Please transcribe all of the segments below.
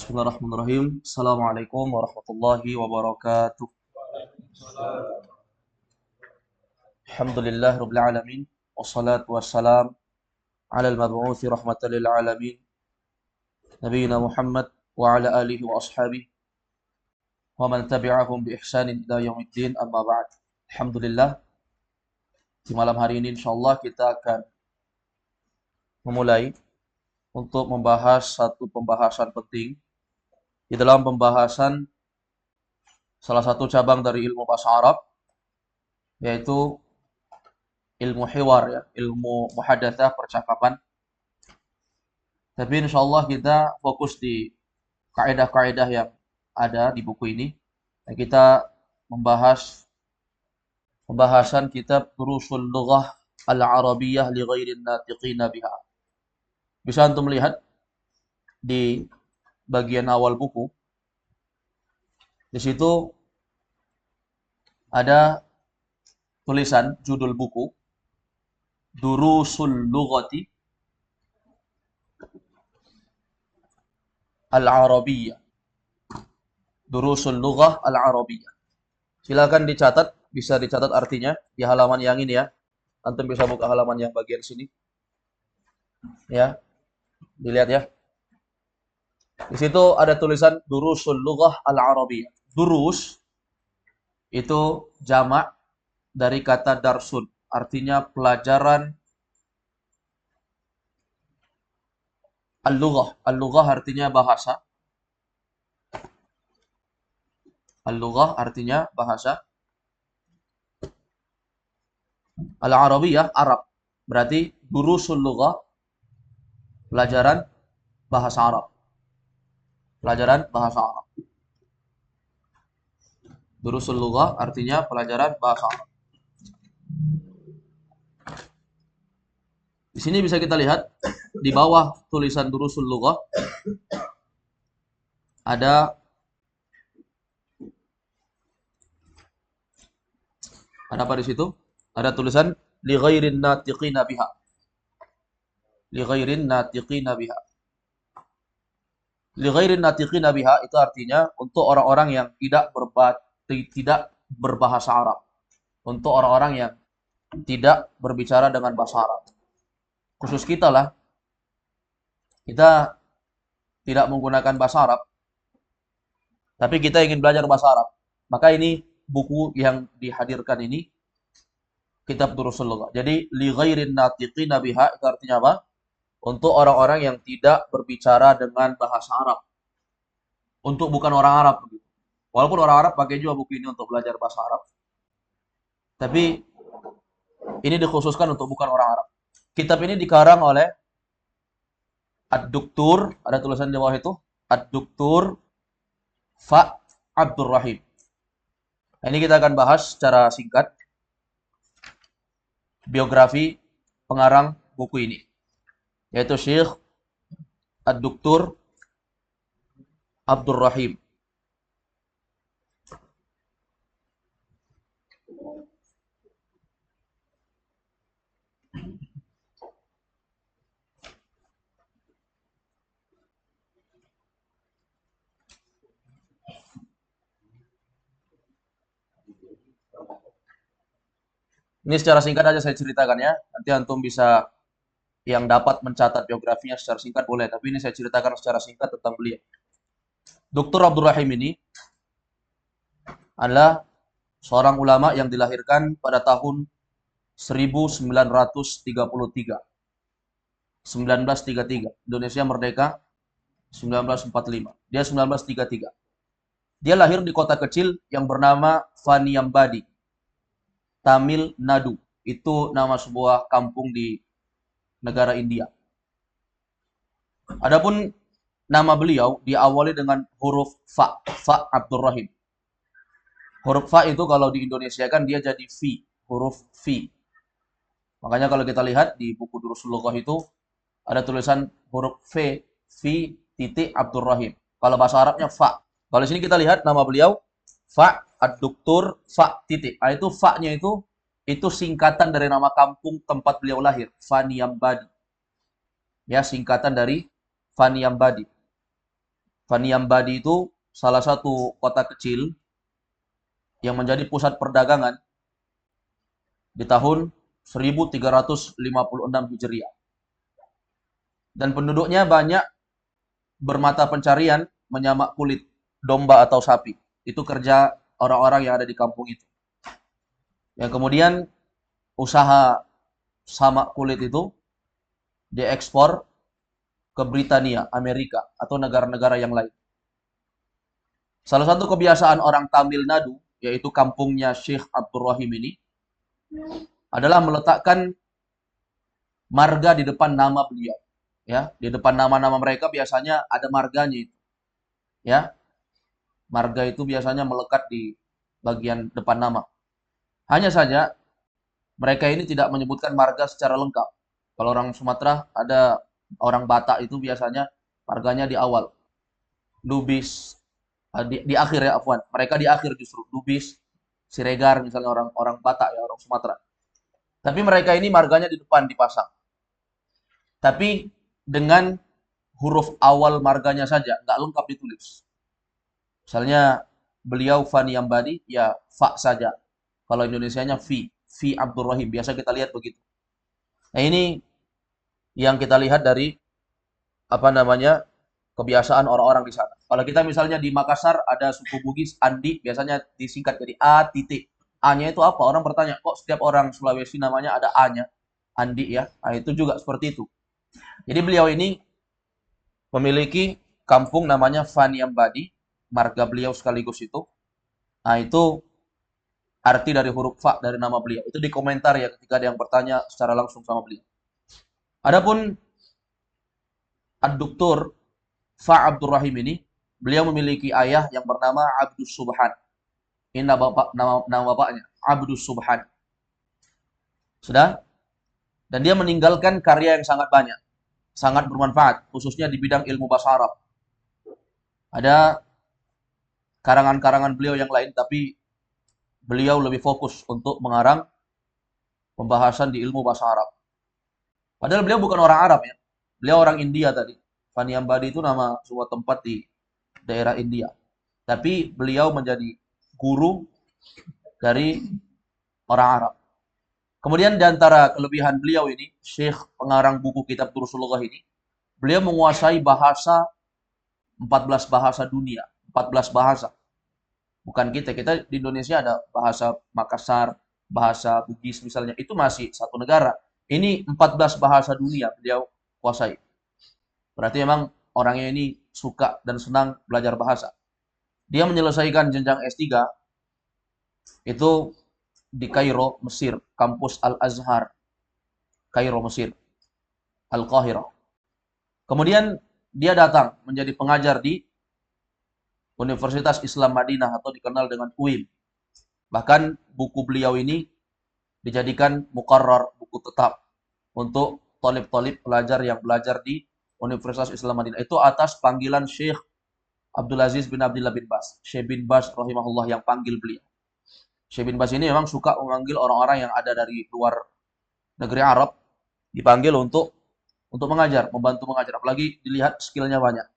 Bismillahirrahmanirrahim. Assalamualaikum warahmatullahi wabarakatuh. Alhamdulillah rabbil alamin. Wassalatu wassalam ala al-mab'uthi rahmatan lil alamin. Nabiyyina Muhammad wa ala alihi wa ashabihi wa man tabi'ahum bi ihsanin ila yaumiddin amma ba'd. Alhamdulillah, di malam hari ini insyaallah kita akan memulai untuk membahas satu pembahasan penting di dalam pembahasan salah satu cabang dari ilmu bahasa Arab, yaitu ilmu hiwar, ya, ilmu muhadatsah, percakapan. Tapi insya Allah kita fokus di kaidah-kaidah yang ada di buku ini. Dan kita membahas pembahasan kitab Durusul Lughah Al-Arabiyyah li ghairin natiqina biha. Bisa antum melihat di bagian awal buku. Di situ ada tulisan judul buku Durusul Lughati Al-Arabiyyah. Durusul Lughah Al-Arabiyyah. Silakan dicatat, bisa dicatat artinya di halaman yang ini ya. Antum bisa buka halaman yang bagian sini. Ya, dilihat ya. Di situ ada tulisan Durusul Lughah Al-Arabiyyah. Durus itu jamak dari kata darsun, artinya pelajaran. Al-lughah, al-lughah artinya bahasa. Al-lughah artinya bahasa. Al-Arabiyyah Arab. Berarti durusul lughah, pelajaran bahasa Arab. Pelajaran bahasa Arab. Durusul lughah artinya pelajaran bahasa Arab. Di sini bisa kita lihat di bawah tulisan Durusul Lughah ada apa di situ? Ada tulisan li ghairin natiqina biha. Li ghairin natiqina biha. Li ghairin natiqina biha itu artinya untuk orang-orang yang tidak berbahasa Arab. Untuk orang-orang yang tidak berbicara dengan bahasa Arab. Khusus kita lah, kita tidak menggunakan bahasa Arab, tapi kita ingin belajar bahasa Arab. Maka ini buku yang dihadirkan ini, kitab Durusul Lughah. Jadi, li ghairin natiqina biha itu artinya apa? Untuk orang-orang yang tidak berbicara dengan bahasa Arab. Untuk bukan orang Arab. Walaupun orang Arab pakai juga buku ini untuk belajar bahasa Arab. Tapi, ini dikhususkan untuk bukan orang Arab. Kitab ini dikarang oleh Ad-Duktur, ada tulisan di bawah itu, Ad-Duktur Fa Abdurrahim. Nah, ini kita akan bahas secara singkat biografi pengarang buku ini, yaitu Syekh Ad-Duktur Abdurrahim. Ini secara singkat aja saya ceritakan ya. Nanti antum bisa yang dapat mencatat biografinya secara singkat boleh, tapi ini saya ceritakan secara singkat tentang beliau. Dr. Abdurrahim ini adalah seorang ulama yang dilahirkan pada tahun 1933. 1933. Indonesia merdeka 1945. Dia 1933. Dia lahir di kota kecil yang bernama Faniambadi, Tamil Nadu. Itu nama sebuah kampung di negara India. Adapun nama beliau diawali dengan huruf Fa, Fa Abdurrahim. Huruf Fa itu kalau di Indonesia kan dia jadi Fi, huruf Fi. Makanya kalau kita lihat di buku Durusul Lughah itu ada tulisan huruf V, Fi titik Abdurrahim. Kalau bahasa Arabnya Fa. Kalau di sini kita lihat nama beliau Fa Ad-Duktur Fa titik. Nah, itu Fa-nya itu singkatan dari nama kampung tempat beliau lahir, Faniambadi. Ya, singkatan dari Faniambadi. Faniambadi itu salah satu kota kecil yang menjadi pusat perdagangan di tahun 1356 Hijriah. Dan penduduknya banyak bermata pencarian menyamak kulit domba atau sapi. Itu kerja orang-orang yang ada di kampung itu. Yang kemudian usaha samak kulit itu diekspor ke Britania, Amerika, atau negara-negara yang lain. Salah satu kebiasaan orang Tamil Nadu, yaitu kampungnya Syekh Abdul Rahim ini, adalah meletakkan marga di depan nama beliau. Ya, di depan nama-nama mereka biasanya ada marganya itu. Ya, marga itu biasanya melekat di bagian depan nama. Hanya saja mereka ini tidak menyebutkan marga secara lengkap. Kalau orang Sumatera ada orang Batak itu biasanya marganya di awal. Lubis di akhir ya afwan. Mereka di akhir justru Lubis, Siregar misalnya orang Batak ya orang Sumatera. Tapi mereka ini marganya di depan dipasang. Tapi dengan huruf awal marganya saja, nggak lengkap ditulis. Misalnya beliau Faniambadi, ya Fa saja. Kalau Indonesianya Fi Abdul Rahim. Biasa kita lihat begitu. Nah ini yang kita lihat dari apa namanya kebiasaan orang-orang di sana. Kalau kita misalnya di Makassar ada suku Bugis Andi, biasanya disingkat jadi A titik. A-nya itu apa? Orang bertanya, kok setiap orang Sulawesi namanya ada A-nya? Andi ya. Nah, itu juga seperti itu. Jadi beliau ini memiliki kampung namanya Faniambadi, marga beliau sekaligus itu. Nah, itu arti dari huruf fa dari nama beliau. Itu di komentar ya ketika ada yang bertanya secara langsung sama beliau. Adapun Ad-Doktor Fa Abdul Rahim ini, beliau memiliki ayah yang bernama Abdus Subhan. Ini nama bapaknya, Abdus Subhan. Sudah? Dan dia meninggalkan karya yang sangat banyak, sangat bermanfaat, khususnya di bidang ilmu bahasa Arab. Ada karangan-karangan beliau yang lain, tapi beliau lebih fokus untuk mengarang pembahasan di ilmu bahasa Arab. Padahal beliau bukan orang Arab ya. Beliau orang India tadi. Faniambadi itu nama sebuah tempat di daerah India. Tapi beliau menjadi guru dari orang Arab. Kemudian di antara kelebihan beliau ini, Syekh pengarang buku kitab Durusulullah ini, beliau menguasai bahasa 14 bahasa dunia, 14 bahasa. Bukan kita di Indonesia ada bahasa Makassar, bahasa Bugis misalnya, itu masih satu negara. Ini 14 bahasa dunia beliau kuasai. Berarti memang orangnya ini suka dan senang belajar bahasa. Dia menyelesaikan jenjang S3 itu di Kairo, Mesir, kampus Al-Azhar, Kairo, Mesir, Al-Qahirah. Kemudian dia datang menjadi pengajar di Universitas Islam Madinah atau dikenal dengan UIM. Bahkan buku beliau ini dijadikan muqarrar, buku tetap untuk tolib-tolib pelajar yang belajar di Universitas Islam Madinah. Itu atas panggilan Syekh Abdul Aziz bin Abdullah bin Bas. Syekh bin Bas rahimahullah yang panggil beliau. Syekh bin Bas ini memang suka memanggil orang-orang yang ada dari luar negeri Arab, dipanggil untuk mengajar, membantu mengajar. Apalagi dilihat skillnya banyak.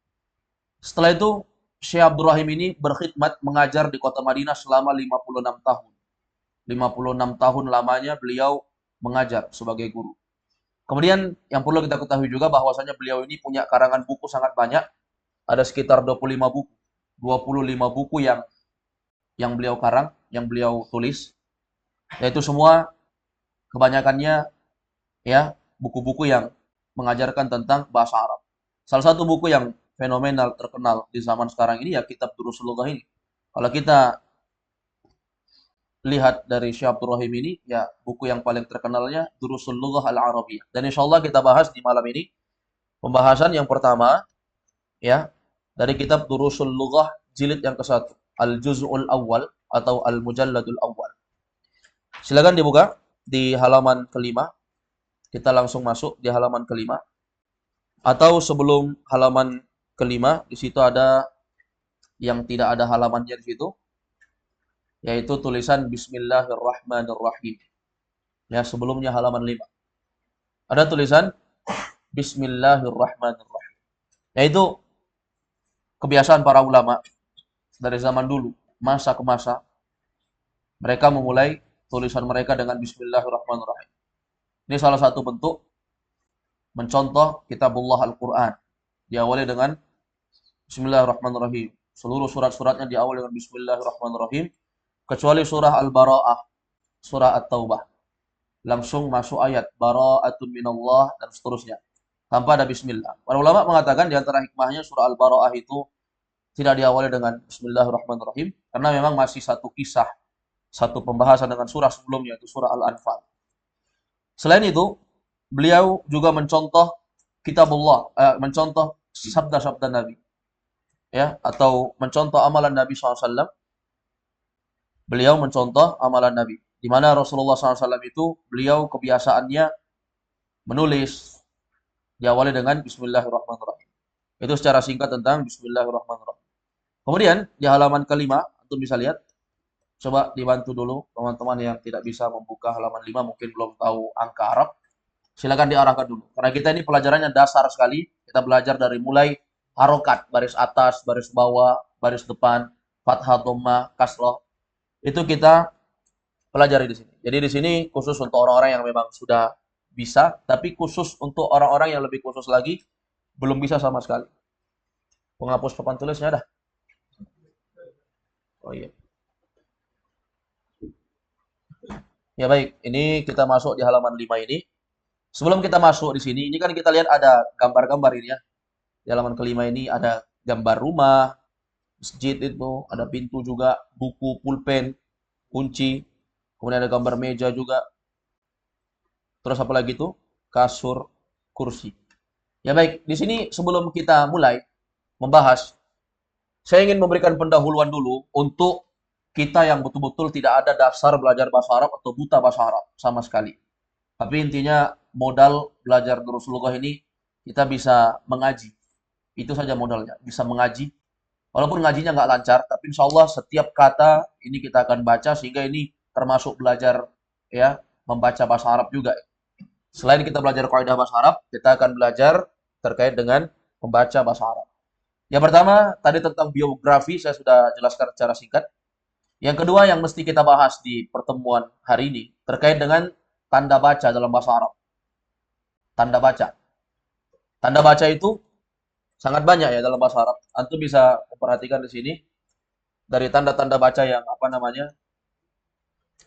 Setelah itu, Syekh Abdul Rahim ini berkhidmat mengajar di kota Madinah selama 56 tahun. 56 tahun lamanya beliau mengajar sebagai guru. Kemudian yang perlu kita ketahui juga bahwasanya beliau ini punya karangan buku sangat banyak. Ada sekitar 25 buku. 25 buku yang beliau karang, yang beliau tulis. Yaitu semua kebanyakannya ya buku-buku yang mengajarkan tentang bahasa Arab. Salah satu buku yang fenomenal terkenal di zaman sekarang ini ya kitab Durusulullah ini. Kalau kita lihat dari Syekh Abdul Rahim ini, ya buku yang paling terkenalnya Durusulullah Al-Arabiyah. Dan insya Allah kita bahas di malam ini pembahasan yang pertama ya dari kitab Durusulullah jilid yang ke-1, Al-Juz'ul Awwal atau Al-Mujalladul Awwal. Silakan dibuka di halaman kelima. Kita langsung masuk di halaman kelima. Atau sebelum halaman kelima, di situ ada yang tidak ada halamannya di situ, yaitu tulisan Bismillahirrahmanirrahim. Ya, sebelumnya halaman 5. Ada tulisan Bismillahirrahmanirrahim. Yaitu kebiasaan para ulama dari zaman dulu, masa ke masa, mereka memulai tulisan mereka dengan Bismillahirrahmanirrahim. Ini salah satu bentuk mencontoh kitabullah Al-Quran. Diawali dengan Bismillahirrahmanirrahim. Seluruh surat-suratnya diawali dengan Bismillahirrahmanirrahim. Kecuali surah Al-Bara'ah, surah At-Taubah. Langsung masuk ayat Bara'atun minallah dan seterusnya. Tanpa ada Bismillah. Para ulama mengatakan di antara hikmahnya surah Al-Bara'ah itu tidak diawali dengan Bismillahirrahmanirrahim. Karena memang masih satu kisah, satu pembahasan dengan surah sebelumnya, yaitu surah Al-Anfal. Selain itu, beliau juga mencontoh kitabullah, mencontoh sabda-sabda Nabi, ya, atau mencontoh amalan Nabi SAW. Beliau mencontoh amalan Nabi, di mana Rasulullah SAW itu beliau kebiasaannya menulis diawali dengan Bismillahirrahmanirrahim. Itu secara singkat tentang Bismillahirrahmanirrahim. Kemudian di halaman kelima, antum bisa lihat. Coba dibantu dulu teman-teman yang tidak bisa membuka halaman 5, mungkin belum tahu angka Arab. Silakan diarahkan dulu. Karena kita ini pelajarannya dasar sekali. Kita belajar dari mulai harokat, baris atas, baris bawah, baris depan, fathah, dhamma, kasroh. Itu kita pelajari di sini. Jadi di sini khusus untuk orang-orang yang memang sudah bisa, tapi khusus untuk orang-orang yang lebih khusus lagi, belum bisa sama sekali. Penghapus papan tulisnya dah. Oh iya. Ya baik, ini kita masuk di halaman 5 ini. Sebelum kita masuk di sini, ini kan kita lihat ada gambar-gambar ini ya. Di halaman kelima ini ada gambar rumah, masjid itu, ada pintu juga, buku, pulpen, kunci, kemudian ada gambar meja juga. Terus apa lagi tuh? Kasur, kursi. Ya baik, di sini sebelum kita mulai membahas, saya ingin memberikan pendahuluan dulu untuk kita yang betul-betul tidak ada dasar belajar bahasa Arab atau buta bahasa Arab sama sekali. Tapi intinya modal belajar Rasulullah ini kita bisa mengaji. Itu saja modalnya, bisa mengaji. Walaupun ngajinya nggak lancar, tapi insya Allah setiap kata ini kita akan baca sehingga ini termasuk belajar ya membaca bahasa Arab juga. Selain kita belajar kaidah bahasa Arab, kita akan belajar terkait dengan membaca bahasa Arab. Yang pertama tadi tentang biografi saya sudah jelaskan secara singkat. Yang kedua yang mesti kita bahas di pertemuan hari ini terkait dengan tanda baca dalam bahasa Arab. Tanda baca. Tanda baca itu sangat banyak ya dalam bahasa Arab. Antum bisa memperhatikan di sini dari tanda-tanda baca yang apa namanya,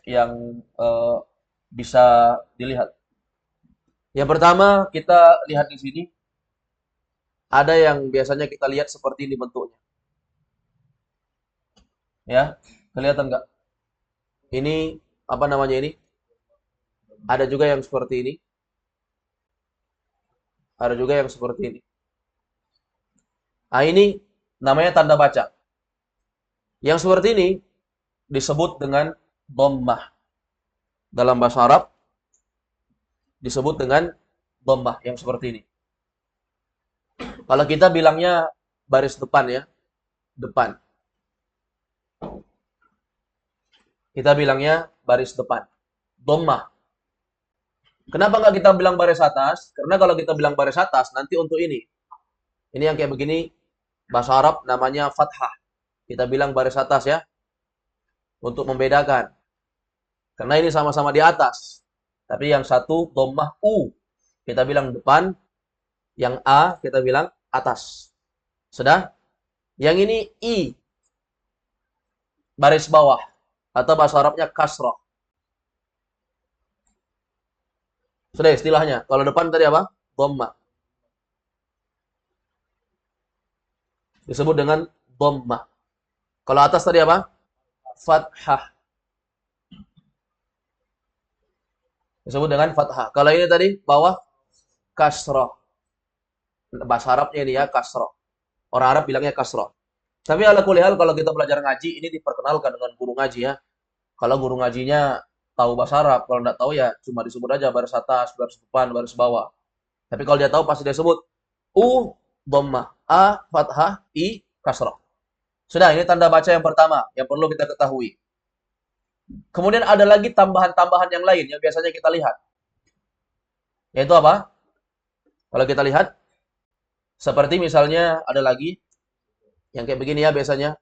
yang bisa dilihat. Yang pertama kita lihat di sini ada yang biasanya kita lihat seperti ini bentuknya. Ya, kelihatan nggak? Ini apa namanya ini? Ada juga yang seperti ini. Ada juga yang seperti ini. Nah, ini namanya tanda baca. Yang seperti ini disebut dengan dhammah. Dalam bahasa Arab disebut dengan dhammah yang seperti ini. Kalau kita bilangnya baris depan ya, depan. Kita bilangnya baris depan. Dhammah. Kenapa nggak kita bilang baris atas? Karena kalau kita bilang baris atas, nanti untuk ini. Ini yang kayak begini, bahasa Arab namanya fathah. Kita bilang baris atas ya, untuk membedakan. Karena ini sama-sama di atas. Tapi yang satu dhammah U, kita bilang depan. Yang A, kita bilang atas. Sudah? Yang ini I, baris bawah. Atau bahasa Arabnya kasrah. Sudah istilahnya. Kalau depan tadi apa? Dhammah. Disebut dengan dhammah. Kalau atas tadi apa? Fathah. Disebut dengan fathah. Kalau ini tadi bawah kasrah. Bahasa Arabnya ini ya kasrah. Orang Arab bilangnya kasrah. Tapi ala kulli hal kalau kita belajar ngaji ini diperkenalkan dengan guru ngaji ya. Kalau guru ngajinya tahu bahasa Arab, kalau nggak tahu ya cuma disebut aja baris atas, baris depan, baris bawah. Tapi kalau dia tahu pasti dia sebut U dhammah, A fathah, I kasrah. Sudah, ini tanda baca yang pertama yang perlu kita ketahui. Kemudian ada lagi tambahan-tambahan yang lain yang biasanya kita lihat. Yaitu apa? Kalau kita lihat seperti misalnya ada lagi Yang kayak begini ya biasanya.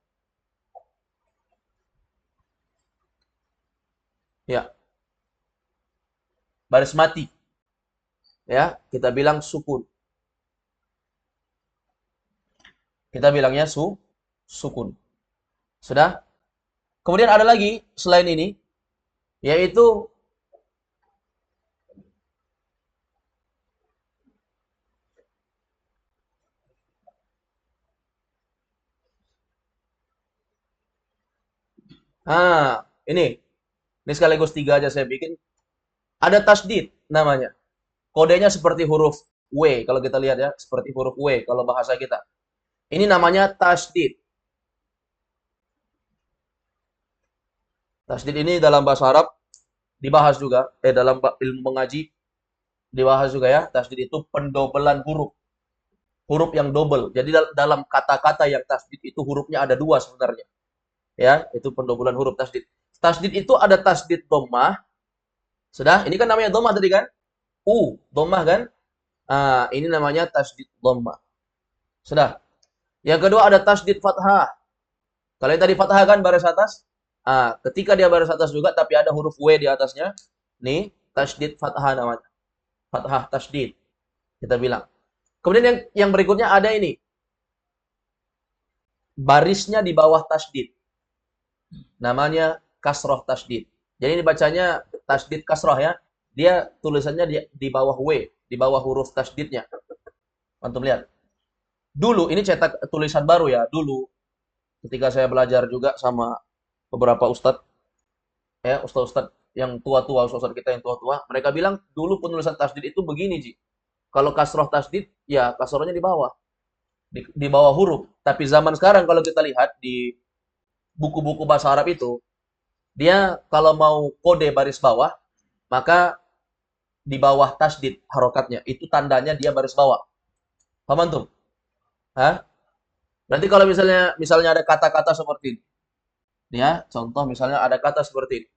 Ya, baris mati. Ya, kita bilang sukun. Kita bilangnya sukun. Sudah? Kemudian ada lagi selain ini, yaitu ini. Ini sekaligus tiga aja saya bikin. Ada tasdid namanya. Kodenya seperti huruf W kalau kita lihat ya, seperti huruf W kalau bahasa kita. Ini namanya tasdid. Tasdid ini dalam bahasa Arab dibahas juga, dalam ilmu mengaji dibahas juga ya. Tasdid itu pendobelan huruf. Huruf yang double. Jadi dalam kata-kata yang tasdid itu hurufnya ada dua sebenarnya. Ya, itu pendobelan huruf tasdid. Tasdid itu ada tasdid dhammah. Sudah, ini kan namanya dhammah tadi kan? Dhammah kan? Ini namanya tasdid dhammah. Sudah. Yang kedua ada tasdid fathah. Kalau yang tadi fathah kan baris atas. Ketika dia baris atas juga tapi ada huruf W di atasnya. Nih, tasdid fathah namanya. Fathah tasdid. Kita bilang. Kemudian yang berikutnya ada ini. Barisnya di bawah tasdid. Namanya kasroh tasdid. Jadi ini bacanya tasdid kasroh ya. Dia tulisannya di bawah W, di bawah huruf tasdidnya. Antum lihat. Dulu ini cetak tulisan baru ya. Dulu ketika saya belajar juga sama beberapa ustadz, ya ustadz-ustadz yang tua-tua, ustadz kita yang tua-tua, mereka bilang dulu penulisan tasdid itu begini, Ji. Kalau kasroh tasdid, ya kasrohnya di bawah. Di bawah huruf. Tapi zaman sekarang kalau kita lihat di buku-buku bahasa Arab itu, dia kalau mau kode baris bawah, maka di bawah tasdid harokatnya. Itu tandanya dia baris bawah. Paham antum? Berarti kalau misalnya ada kata-kata seperti ini. Ya, contoh misalnya ada kata seperti ini.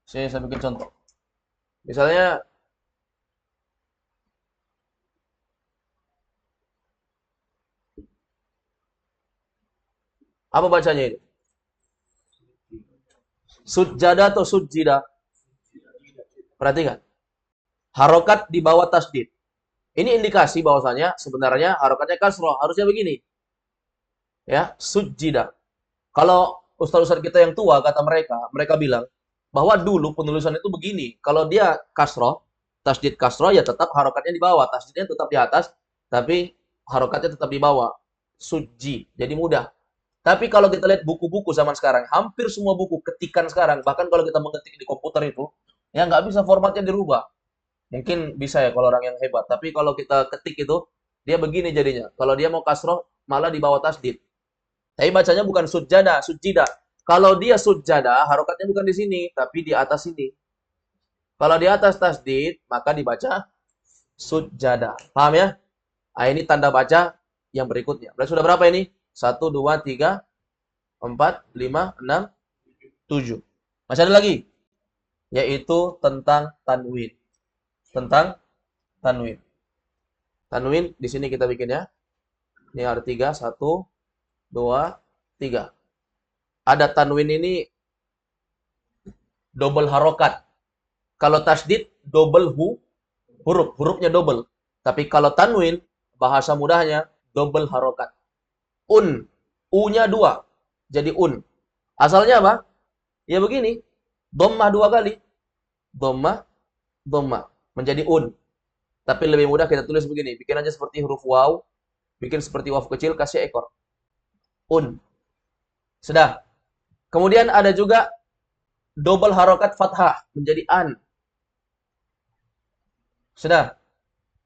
Saya bikin contoh. Misalnya apa bacanya ini? Sujjada atau sujjida? Perhatikan. Harokat di bawah tasdid. Ini indikasi bahwasanya sebenarnya harokatnya kasroh. Harusnya begini. Ya, sujjida. Kalau ustaz-ustaz kita yang tua, kata mereka bilang, bahwa dulu penulisan itu begini. Kalau dia kasroh, tasdid kasroh, ya tetap harokatnya di bawah. Tasdidnya tetap di atas, tapi harokatnya tetap di bawah. Suji. Jadi mudah. Tapi kalau kita lihat buku-buku zaman sekarang, hampir semua buku ketikan sekarang, bahkan kalau kita mengetik di komputer itu, ya nggak bisa formatnya dirubah. Mungkin bisa ya kalau orang yang hebat. Tapi kalau kita ketik itu, dia begini jadinya. Kalau dia mau kasroh, malah di bawah tasdid. Tapi bacanya bukan sujjada, sujjida. Kalau dia sujjada, harokatnya bukan di sini, tapi di atas sini. Kalau di atas tasdid, maka dibaca sujjada. Paham ya? Ini tanda baca yang berikutnya. Berarti sudah berapa ini? 1, 2, 3, 4, 5, 6, 7. Masih ada lagi? Yaitu tentang tanwin. Tentang tanwin. Tanwin di sini kita bikin ya. Ini ada 3, 1, 2, 3. Ada tanwin ini double harokat. Kalau tasdid double huruf, hurufnya double. Tapi kalau tanwin bahasa mudahnya double harokat. U-nya 2. Jadi un. Asalnya apa? Ya begini. Dhammah 2 kali. Dhammah, dhammah. Menjadi un. Tapi lebih mudah kita tulis begini. Bikin aja seperti huruf waw. Bikin seperti waw kecil, kasih ekor. Un. Sudah. Kemudian ada juga double harokat fathah. Menjadi an. Sudah.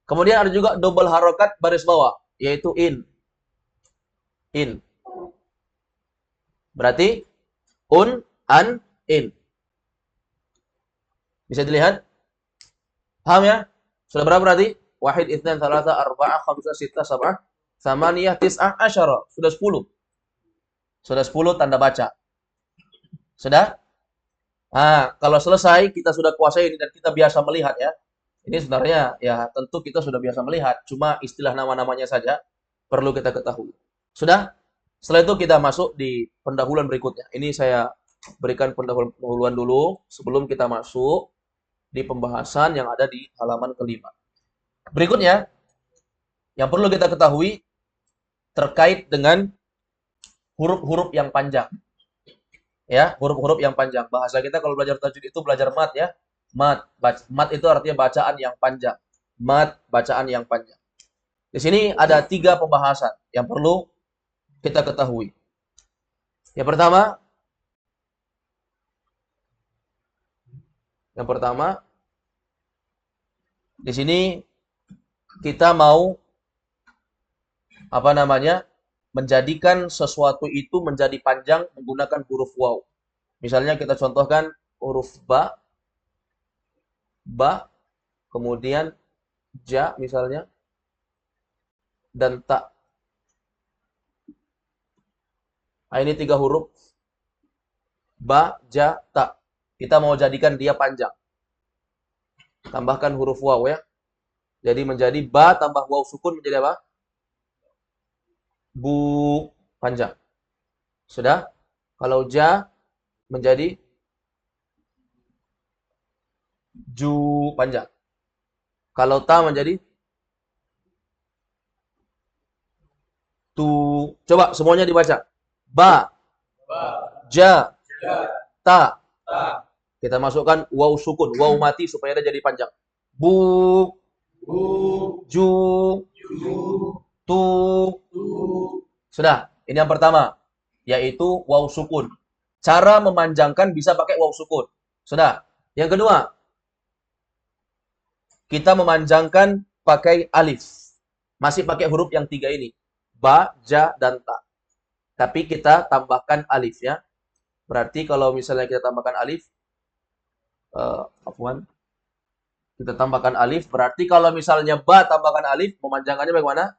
Kemudian ada juga double harokat baris bawah. Yaitu in. In. Berarti un, an, in. Bisa dilihat? Paham ya? Sudah berapa berarti? Wahid, itsnan, tsalatsa, arba'ah, khamsah, sittah, sab'ah, tsamaniyah, tis'ah, asyara. Sudah 10. Sudah 10 tanda baca. Sudah? Kalau selesai kita sudah kuasai ini dan kita biasa melihat ya. Ini sebenarnya ya tentu kita sudah biasa melihat. Cuma istilah nama-namanya saja perlu kita ketahui. Sudah? Setelah itu kita masuk di pendahuluan berikutnya. Ini saya berikan pendahuluan dulu sebelum kita masuk di pembahasan yang ada di halaman kelima. Berikutnya, yang perlu kita ketahui terkait dengan huruf-huruf yang panjang. Ya, huruf-huruf yang panjang. Bahasa kita kalau belajar tajwid itu belajar mat ya. Mat. Mat itu artinya bacaan yang panjang. Mat, bacaan yang panjang. Di sini ada 3 pembahasan yang perlu kita ketahui. Yang pertama, di sini kita mau menjadikan sesuatu itu menjadi panjang menggunakan huruf waw. Misalnya kita contohkan huruf ba, kemudian ja misalnya, dan ta. Nah, ini 3 huruf, ba, ja, ta. Kita mau jadikan dia panjang. Tambahkan huruf waw ya. Jadi menjadi ba tambah waw sukun menjadi apa? Bu, panjang. Sudah? Kalau ja menjadi ju, panjang. Kalau ta menjadi tu. Coba semuanya dibaca. Ba, ja, ta. Kita masukkan waw sukun, waw mati supaya dia jadi panjang. Bu, ju, tu. Sudah, ini yang pertama, yaitu waw sukun. Cara memanjangkan bisa pakai waw sukun. Sudah. Yang kedua, kita memanjangkan pakai alif. Masih pakai huruf yang 3 ini. Ba, ja, dan ta. Tapi kita tambahkan alif ya. Berarti kalau misalnya kita tambahkan alif, kita tambahkan alif, berarti kalau misalnya ba tambahkan alif, memanjangkannya bagaimana?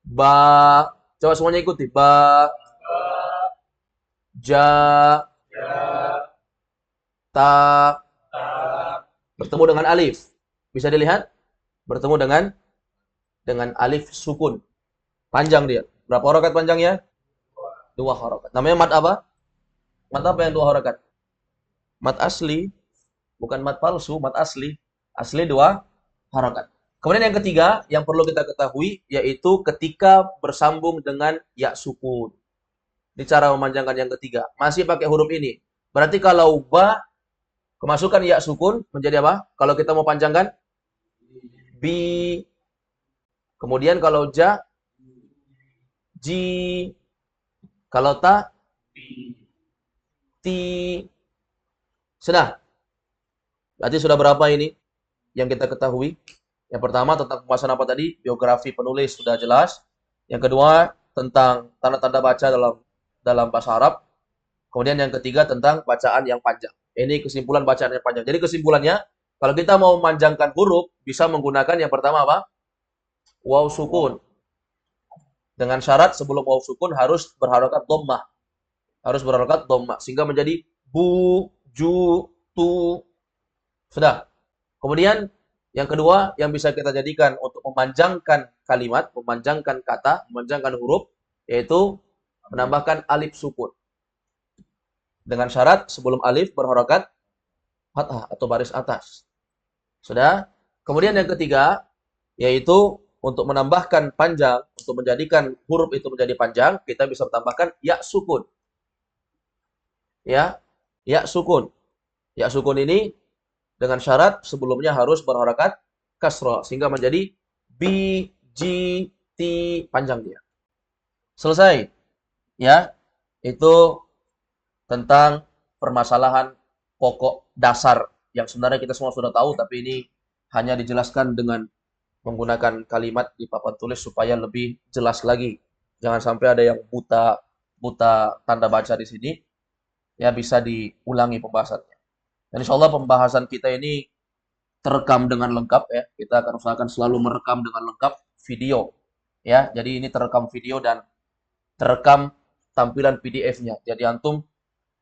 Ba, coba semuanya ikuti. Ba, ja, ta, bertemu dengan alif. Bisa dilihat? Bertemu dengan alif sukun. Panjang dia. Berapa harakat panjangnya? 2 harakat. Namanya mat apa? Mat apa yang 2 harakat? Mat asli. Bukan mat palsu, mat asli. Asli 2 harakat. Kemudian yang ketiga, yang perlu kita ketahui, yaitu ketika bersambung dengan ya sukun. Ini cara memanjangkan yang ketiga. Masih pakai huruf ini. Berarti kalau ba, kemasukan ya sukun, menjadi apa? Kalau kita mau panjangkan, bi. Kemudian kalau ja, ji. Kalau ta, ti. Sudah. Berarti sudah berapa ini yang kita ketahui? Yang pertama tentang pembahasan apa tadi? Biografi penulis sudah jelas. Yang kedua tentang tanda-tanda baca dalam bahasa Arab. Kemudian yang ketiga tentang bacaan yang panjang. Ini kesimpulan bacaan yang panjang. Jadi kesimpulannya, kalau kita mau memanjangkan huruf, bisa menggunakan yang pertama apa? Waw sukun. Dengan syarat sebelum waw sukun harus berharokat dhammah. Harus berharokat dhammah. Sehingga menjadi bu, ju, tu. Sudah. Kemudian yang kedua yang bisa kita jadikan untuk memanjangkan kalimat, memanjangkan kata, memanjangkan huruf, yaitu menambahkan alif sukun. Dengan syarat sebelum alif berharokat fathah atau baris atas. Sudah? Kemudian yang ketiga, yaitu untuk menambahkan panjang, untuk menjadikan huruf itu menjadi panjang, kita bisa tambahkan ya sukun. Ya sukun. Ya sukun ini dengan syarat sebelumnya harus berharokat kasroh sehingga menjadi bi, ji, ti, panjang dia. Selesai. Ya, itu tentang permasalahan pokok dasar yang sebenarnya kita semua sudah tahu, tapi ini hanya dijelaskan dengan menggunakan kalimat di papan tulis supaya lebih jelas lagi. Jangan sampai ada yang buta tanda baca di sini. Ya, bisa diulangi pembahasannya. Dan insya Allah pembahasan kita ini terekam dengan lengkap ya. Kita akan usahakan selalu merekam dengan lengkap video. Ya, jadi ini terekam video dan terekam tampilan PDF-nya. Jadi antum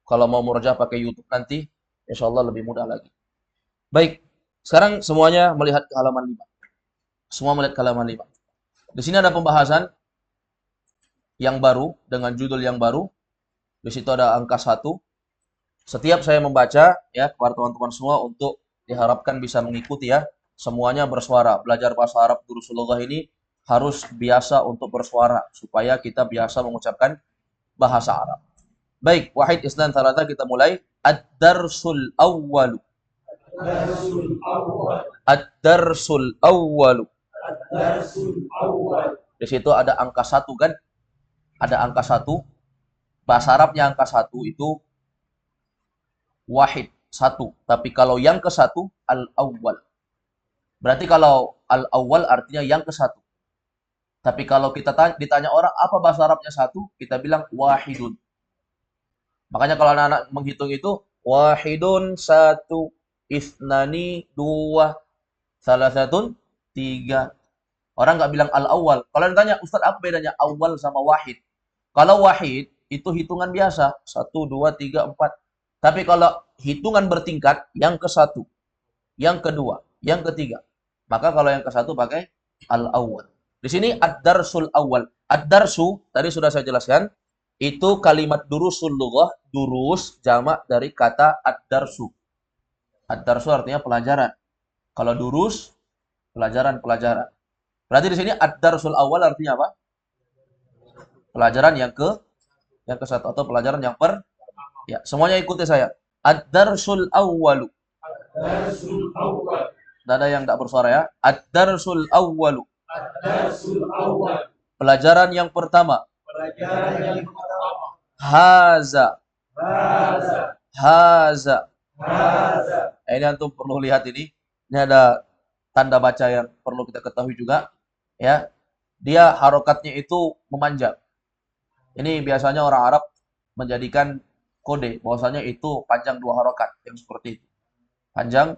kalau mau murojaah pakai YouTube nanti, insya Allah lebih mudah lagi. Baik, sekarang semuanya melihat ke halaman 5. Semua melihat ke halaman 5. Di sini ada pembahasan yang baru dengan judul yang baru. Di situ ada angka 1. Setiap saya membaca ya kepada teman-teman semua untuk diharapkan bisa mengikuti ya. Semuanya bersuara. Belajar bahasa Arab Durusul Lughah ini harus biasa untuk bersuara supaya kita biasa mengucapkan bahasa Arab. Baik, wahid isnan thalatha, kita mulai. Ad-darsul awwalu. Ad-darsul awwalu. Di situ ada angka 1 kan? Ada angka 1. Bahasa Arabnya angka 1 itu wahid, 1. Tapi kalau yang ke 1 al-awwal. Berarti kalau al-awwal artinya yang ke 1. Tapi kalau kita ditanya orang apa bahasa Arabnya 1, kita bilang wahidun. Makanya kalau anak-anak menghitung itu wahidun, 1, isnani, 2, salasatun, 3. Orang nggak bilang al-awwal. Kalau ditanya, Ustaz apa bedanya awal sama wahid? Kalau wahid itu hitungan biasa, 1, 2, 3, 4. Tapi kalau hitungan bertingkat, yang ke 1, yang kedua, yang ketiga. Maka kalau yang ke 1 pakai al-awwal. Di sini ad-darsul awal. Ad-darsu, tadi sudah saya jelaskan, itu kalimat durusul lughah, durus jamak dari kata ad-darsu. Ad-darsu artinya pelajaran. Kalau durus, pelajaran-pelajaran. Berarti di sini ad-darsul awal artinya apa? Pelajaran yang ke 1 atau pelajaran yang ya, semuanya ikuti saya. Ad-darsul awwalu. Tidak ada yang tidak bersuara ya. Ad-darsul awwalu. Pelajaran yang pertama. Haza. Haza. Ini antum perlu lihat ini. Ini ada tanda baca yang perlu kita ketahui juga. Ya, dia harokatnya itu memanjang. Ini biasanya orang Arab menjadikan kode bahwasanya itu panjang 2 harokat yang seperti itu. Panjang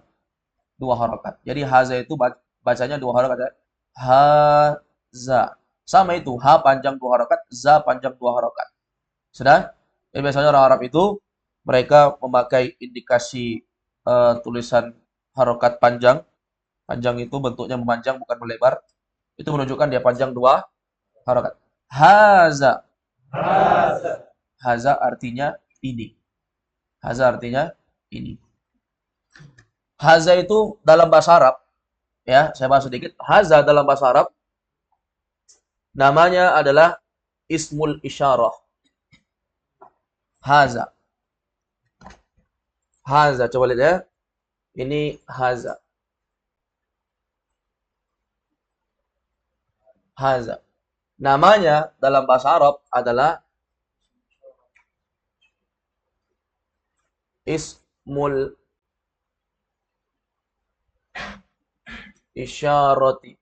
2 harokat. Jadi haza itu bacanya 2 harokat ya. Haza. Sama itu, ha panjang 2 harokat, za panjang 2 harokat. Sudah? Jadi biasanya orang Arab itu mereka memakai indikasi tulisan harokat panjang. Panjang itu bentuknya memanjang bukan melebar. Itu menunjukkan dia panjang 2 harokat. Haza. Haza artinya ini. Haza artinya ini. Haza itu dalam bahasa Arab, ya, saya bahas sedikit. Haza dalam bahasa Arab namanya adalah ismul isyarah. Haza. Haza, coba lihat ya. Ini haza. Haza. Namanya dalam bahasa Arab adalah ismul isyarati.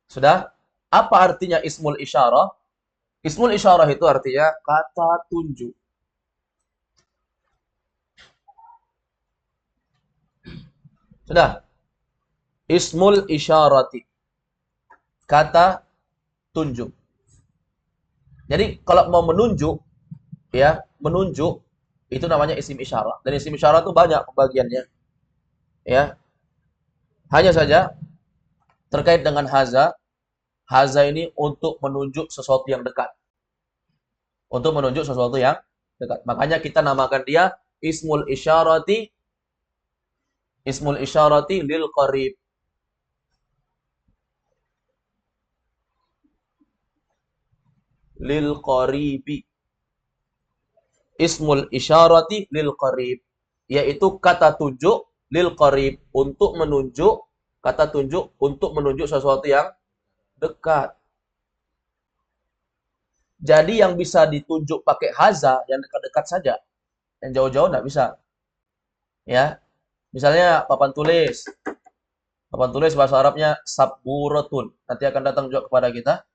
Sudah? Apa artinya ismul isyarah? Ismul isyarah itu artinya kata tunjuk. Sudah? Ismul isyarati. Kata tunjuk. Jadi kalau mau menunjuk, ya, menunjuk itu namanya isim isyarah. Dan isim isyarah itu banyak pembagiannya. Ya. Hanya saja terkait dengan haza, haza ini untuk menunjuk sesuatu yang dekat. Untuk menunjuk sesuatu yang dekat. Makanya kita namakan dia ismul isyarati lil qarib. Lil qaribi. Ismul isyarati lil qarib, yaitu kata tunjuk lil qarib, untuk menunjuk, kata tunjuk untuk menunjuk sesuatu yang dekat. Jadi yang bisa ditunjuk pakai haza yang dekat-dekat saja. Yang jauh-jauh enggak bisa. Ya. Misalnya papan tulis. Papan tulis bahasa Arabnya sabburatun. Nanti akan datang juga kepada kita.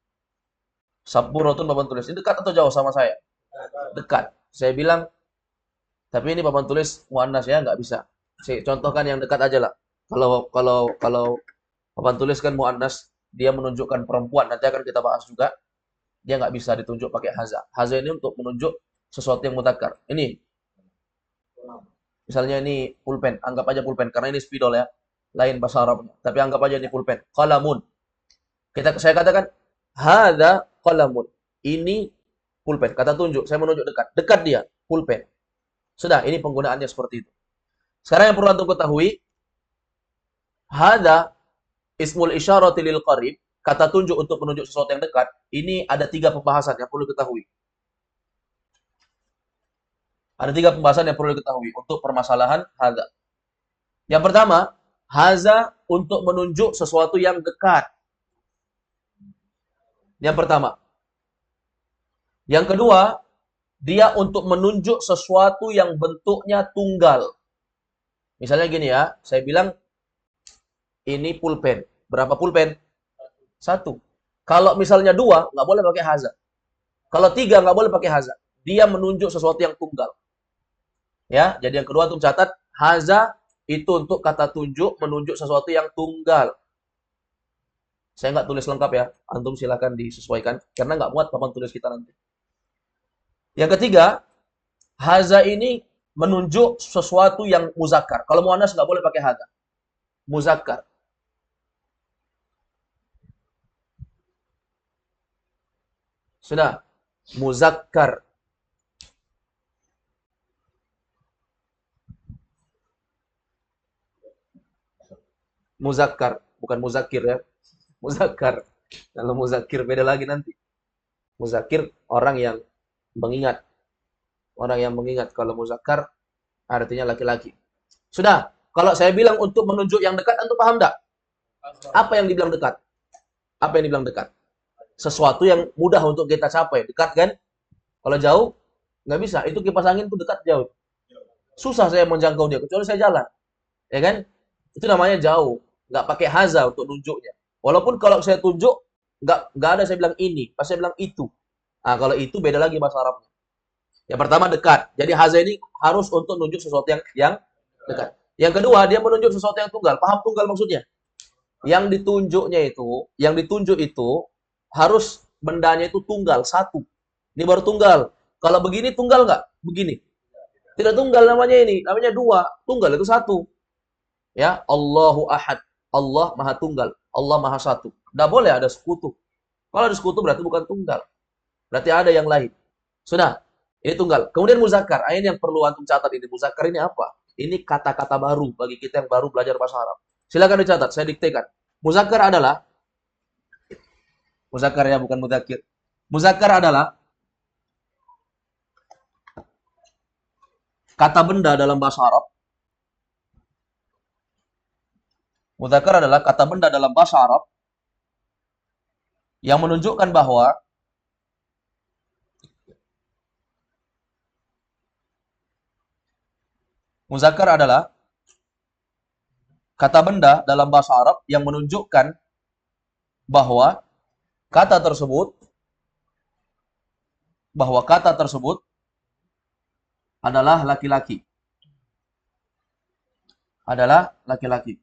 Sabburatun papan tulis. Ini dekat atau jauh sama saya? Dekat. Saya bilang, tapi ini papan tulis muannas ya, nggak bisa. Saya contohkan yang dekat aja lah. Kalau papan tulis kan muannas, dia menunjukkan perempuan. Nanti akan kita bahas juga. Dia nggak bisa ditunjuk pakai haza. Haza ini untuk menunjuk sesuatu yang mudzakkar. Ini, misalnya ini pulpen. Anggap aja pulpen, karena ini spidol ya. Lain bahasa Arabnya. Tapi anggap aja ini pulpen. Qalamun. Saya katakan, hadza qalamun. Ini pulpen. Kata tunjuk, saya menunjuk dekat. Dekat dia, pulpen. Sudah, ini penggunaannya seperti itu. Sekarang yang perlu antum ketahui, hada ismul isyarati lil qarib, kata tunjuk untuk menunjuk sesuatu yang dekat. Ini ada 3 pembahasan yang perlu diketahui. Ada 3 pembahasan yang perlu diketahui untuk permasalahan hada. Yang pertama, haza untuk menunjuk sesuatu yang dekat. Yang pertama. Yang kedua, dia untuk menunjuk sesuatu yang bentuknya tunggal. Misalnya gini ya, saya bilang ini pulpen. Berapa pulpen? 1. Kalau misalnya 2, nggak boleh pakai haza. Kalau 3, nggak boleh pakai haza. Dia menunjuk sesuatu yang tunggal. Ya, jadi yang kedua untuk catat, haza itu untuk kata tunjuk menunjuk sesuatu yang tunggal. Saya nggak tulis lengkap ya, antum silakan disesuaikan karena nggak muat papan tulis kita nanti. Yang ketiga, haza ini menunjuk sesuatu yang muzakkar. Kalau muannas nggak boleh pakai haza. Muzakkar. Sudah, muzakkar. Muzakkar, bukan muzakir ya. Muzakkar. Kalau muzakir beda lagi nanti. Muzakir orang yang mengingat. Orang yang mengingat. Kalau muzakkar artinya laki-laki. Sudah, kalau saya bilang untuk menunjuk yang dekat, antum paham enggak? Apa yang dibilang dekat? Apa yang dibilang dekat? Sesuatu yang mudah untuk kita capai. Dekat kan? Kalau jauh, nggak bisa. Itu kipas angin itu dekat jauh. Susah saya menjangkau dia, kecuali saya jalan. Ya kan? Itu namanya jauh. Nggak pakai haza untuk nunjuknya. Walaupun kalau saya tunjuk, nggak ada saya bilang ini. Pas saya bilang itu. Nah, kalau itu beda lagi bahasa Arabnya. Yang pertama dekat. Jadi haza ini harus untuk nunjuk sesuatu yang dekat. Yang kedua, dia menunjuk sesuatu yang tunggal. Paham tunggal maksudnya? Yang ditunjuk itu harus bendanya itu tunggal, satu. Ini baru tunggal. Kalau begini tunggal nggak? Begini. Tidak tunggal namanya ini. Namanya 2. Tunggal itu 1. Ya, Allahu Ahad. Allah Maha Tunggal. Allah Maha Satu. Nggak boleh ada sekutu. Kalau ada sekutu berarti bukan tunggal. Berarti ada yang lain. Sudah. Ini tunggal. Kemudian muzakkar. Ini yang perlu antum catat ini. Muzakkar ini apa? Ini kata-kata baru bagi kita yang baru belajar bahasa Arab. Silakan dicatat, saya diktekan. Muzakkar adalah muzakkar ya, bukan mudzakir. Muzakkar adalah kata benda dalam bahasa Arab. Muzakkar adalah kata benda dalam bahasa Arab yang menunjukkan bahwa muzakkar adalah kata benda dalam bahasa Arab yang menunjukkan bahwa kata tersebut adalah laki-laki. Adalah laki-laki.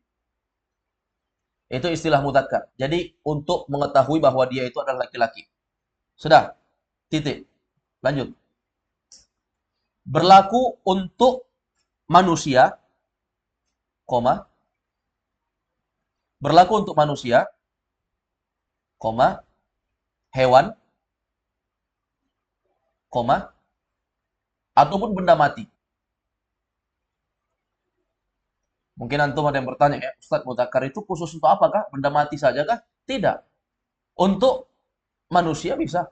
Itu istilah mudzakkar. Jadi untuk mengetahui bahwa dia itu adalah laki-laki. Sudah. Titik. Lanjut. Berlaku untuk manusia, koma. Berlaku untuk manusia, koma, hewan, koma, ataupun benda mati. Mungkin antum ada yang bertanya, ya, Ustaz, mudzakkar itu khusus untuk apakah? Benda mati saja kah? Tidak. Untuk manusia bisa.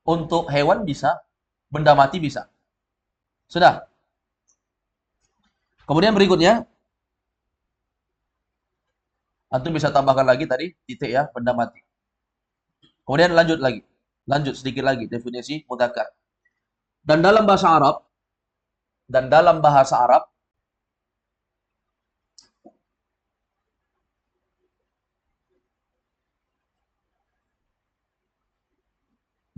Untuk hewan bisa. Benda mati bisa. Sudah. Kemudian berikutnya, antum bisa tambahkan lagi tadi, titik ya, benda mati. Kemudian lanjut lagi. Lanjut sedikit lagi, definisi mudzakkar. Dan dalam bahasa Arab,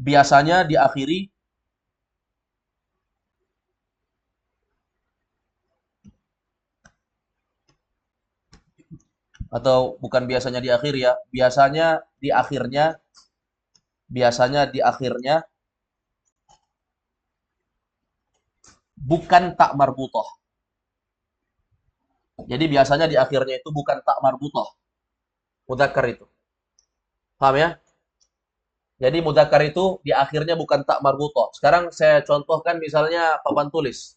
biasanya diakhiri atau bukan biasanya diakhiri ya, biasanya di akhirnya bukan tak marbutoh. Jadi biasanya di akhirnya itu bukan tak marbutoh. Mudzakkar itu. Paham ya? Jadi mudzakkar itu di akhirnya bukan tak marbutoh. Sekarang saya contohkan misalnya papan tulis.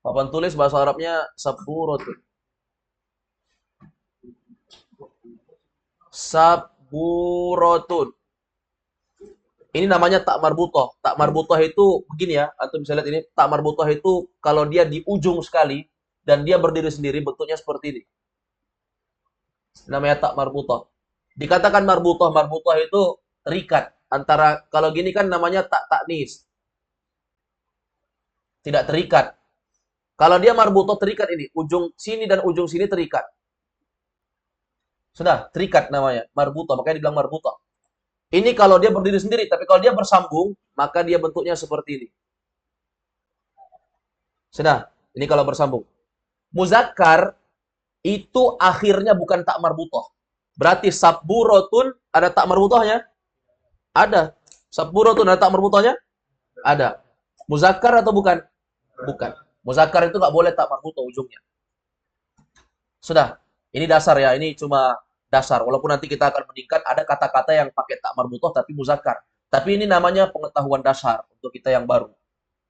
Papan tulis bahasa Arabnya saburotun. Saburotun. Ini namanya tak marbutoh. Tak marbutoh itu begini ya, antum bisa lihat ini. Tak marbutoh itu kalau dia di ujung sekali dan dia berdiri sendiri bentuknya seperti ini. Namanya tak marbutoh. Dikatakan marbutoh, marbutoh itu terikat antara kalau gini kan namanya tak taknis. Tidak terikat. Kalau dia marbutoh terikat ini, ujung sini dan ujung sini terikat. Sudah, terikat namanya, marbutoh, makanya dibilang marbutoh. Ini kalau dia berdiri sendiri, tapi kalau dia bersambung, maka dia bentuknya seperti ini. Sudah, ini kalau bersambung. Muzakkar itu akhirnya bukan tak marbutoh. Berarti sabburotun ada tak marbutohnya? Ada. Sabburotun ada tak marbutohnya? Ada. Muzakkar atau bukan? Bukan. Muzakkar itu nggak boleh tak marbutoh ujungnya. Sudah. Ini dasar ya. Ini cuma dasar. Walaupun nanti kita akan meningkat, ada kata-kata yang pakai tak marbutoh tapi muzakkar. Tapi ini namanya pengetahuan dasar untuk kita yang baru.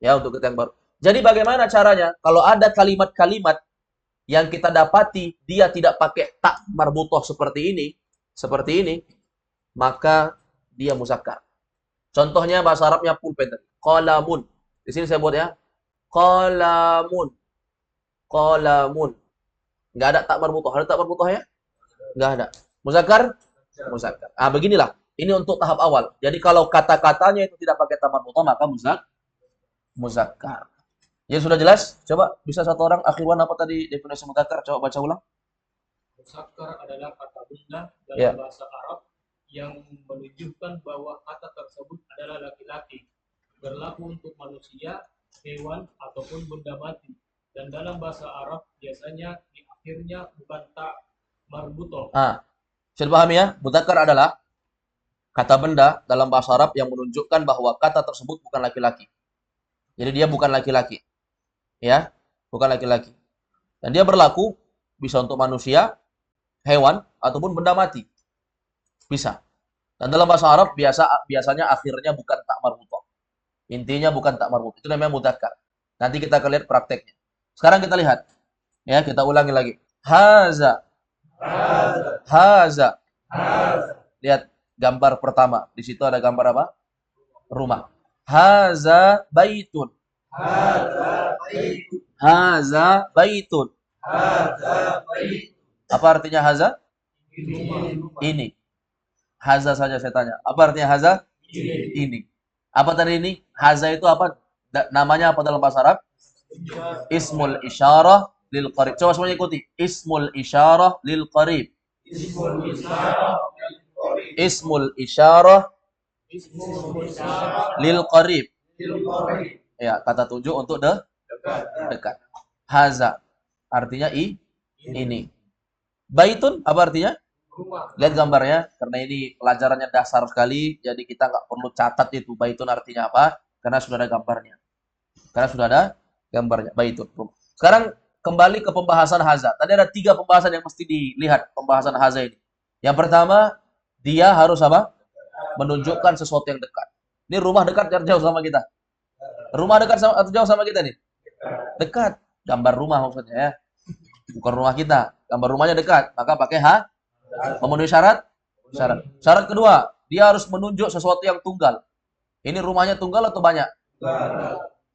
Ya, untuk kita yang baru. Jadi bagaimana caranya? Kalau ada kalimat-kalimat yang kita dapati dia tidak pakai tak marbutoh seperti ini, maka dia muzakkar. Contohnya bahasa Arabnya pulpen tadi. Qalamun. Di sini saya buat ya. Qalamun. Qalamun. Enggak ada tak marbutoh. Ada tak marbutohnya? Enggak ada. Muzakkar? Muzakkar. Ah, beginilah. Ini untuk tahap awal. Jadi kalau kata-katanya itu tidak pakai tak marbutoh, maka muzakkar. Ya sudah jelas? Coba bisa satu orang akhirwan apa tadi definisi muzakkar? Coba baca ulang. Muzakkar adalah kata benda dalam Ya. bahasa Arab yang menunjukkan bahwa kata tersebut adalah laki-laki, berlaku untuk manusia, hewan, ataupun benda mati. Dan dalam bahasa Arab biasanya di akhirnya bukan tak marbutoh. Ah, sudah paham ya? Muzakkar adalah kata benda dalam bahasa Arab yang menunjukkan bahwa kata tersebut bukan laki-laki. Jadi dia bukan laki-laki. Ya, bukan laki-laki. Dan dia berlaku bisa untuk manusia, hewan, ataupun benda mati. Bisa. Dan dalam bahasa Arab biasanya akhirnya bukan tak marbutoh. Intinya bukan tak marbutoh. Itu namanya mudzakkar. Nanti kita akan lihat prakteknya. Sekarang kita lihat. Ya, kita ulangi lagi. Haza. Haza. Lihat gambar pertama. Di situ ada gambar apa? Rumah. Haza baitun. Haza baitun. Apa artinya haza? Ini. Haza saja saya tanya. Apa artinya haza? Ini. Apa tadi ini? Haza itu apa? Namanya apa dalam bahasa Arab? Ismul isyarah lil qarib. Coba semuanya ikuti. Ismul isyarah lil qarib. Ismul isyarah lil qarib. Ya, kata tunjuk untuk dekat. Haza artinya ini. Baitun apa artinya? Lihat gambarnya, karena ini pelajarannya dasar sekali, jadi kita nggak perlu catat itu baitun artinya apa, karena sudah ada gambarnya. Karena sudah ada gambarnya, baitun. Sekarang kembali ke pembahasan haza. Tadi ada 3 pembahasan yang mesti dilihat pembahasan haza ini. Yang pertama, dia harus apa? Menunjukkan sesuatu yang dekat. Ini rumah dekat atau jauh sama kita? Rumah dekat atau jauh sama kita nih? Dekat. Gambar rumah maksudnya ya. Bukan rumah kita. Gambar rumahnya dekat. Maka pakai memenuhi syarat? Syarat. Syarat kedua, dia harus menunjuk sesuatu yang tunggal. Ini rumahnya tunggal atau banyak?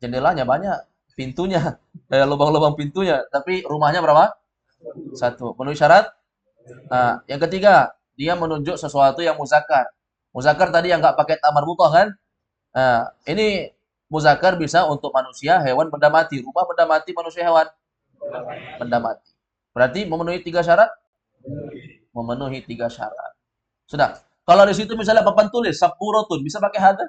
Jendelanya banyak. Pintunya. Lubang-lubang pintunya. Tapi rumahnya berapa? 1. Memenuhi syarat? Nah, yang ketiga, dia menunjuk sesuatu yang muzakkar. Muzakkar tadi yang nggak pakai tak marbutoh kan? Nah, ini muzakkar bisa untuk manusia, hewan, benda mati. Rumah, benda mati, manusia, hewan. Benda mati. Berarti memenuhi 3 syarat? Memenuhi 3 syarat. Sudah. Kalau di situ misalnya papan tulis, saburotun, bisa pakai hadza?